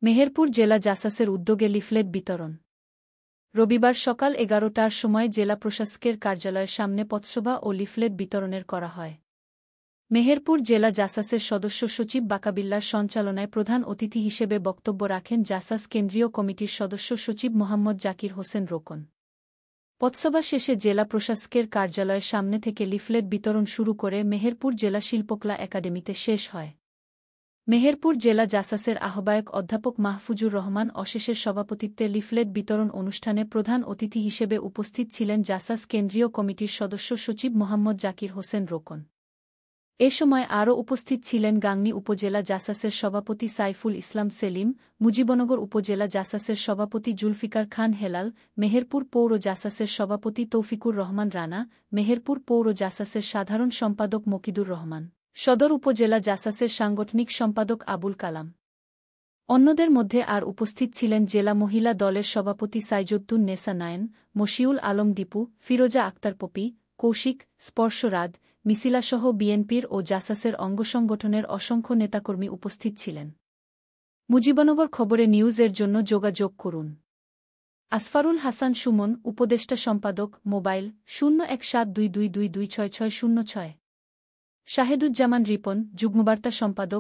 মেহেরপুর জেলা জাসাসের উদ্যোগে লিফলেট বিতরণ। রবিবার সকাল ১১টার সময় জেলা প্রশাসকের কার্যালয়ের সামনে পথসভা ও লিফলেট বিতরণের করা হয়। মেহেরপুর জেলা জাসাসের সদস্য সচিব বাকাবিল্লার সঞ্চালনায় প্রধান অতিথি হিসেবে বক্তব্য রাখেন জাসাস কেন্দ্রীয় কমিটির সদস্য সচিব মোহাম্মদ জাকির হোসেন রোকন। পথসভা শেষে জেলা প্রশাসকের কার্যালয়ের সামনে থেকে লিফলেট বিতরণ শুরু করে মেহেরপুর জেলা শিল্পকলা একাডেমিতে শেষ হয়। মেহেরপুর জেলা জাসাসের আহ্বায়ক অধ্যাপক মাহফুজুর রহমান অশেষের সভাপতিত্বে লিফলেট বিতরণ অনুষ্ঠানে প্রধান অতিথি হিসেবে উপস্থিত ছিলেন জাসাস কেন্দ্রীয় কমিটির সদস্য সচিব মোহাম্মদ জাকির হোসেন রোকন। এ সময় আরও উপস্থিত ছিলেন গাংনী উপজেলা জাসাসের সভাপতি সাইফুল ইসলাম সেলিম, মুজিবনগর উপজেলা জাসাসের সভাপতি জুলফিকার খান হেলাল, মেহেরপুর পৌর জাসাসের সভাপতি তৌফিকুর রহমান রানা, মেহেরপুর পৌর জাসাসের সাধারণ সম্পাদক মকিদুর রহমান, সদর উপজেলা জাসাসের সাংগঠনিক সম্পাদক আবুল কালাম। অন্যদের মধ্যে আর উপস্থিত ছিলেন জেলা মহিলা দলের সভাপতি সাইজুদ্দুন নেসা নায়েন, মশিউল আলম দীপু, ফিরোজা আক্তার পপি, কৌশিক, স্পর্শরাদ, মিছিলাসহ বিএনপির ও জাসাসের অঙ্গসংগঠনের অসংখ্য নেতাকর্মী উপস্থিত ছিলেন। মুজিবনগর খবরে নিউজের জন্য যোগাযোগ করুন। আসফারুল হাসান সুমন, উপদেষ্টা সম্পাদক, মোবাইল 017222266606। শাহেদুজ্জামান রিপন, যুগ্মবার্তা সম্পাদক।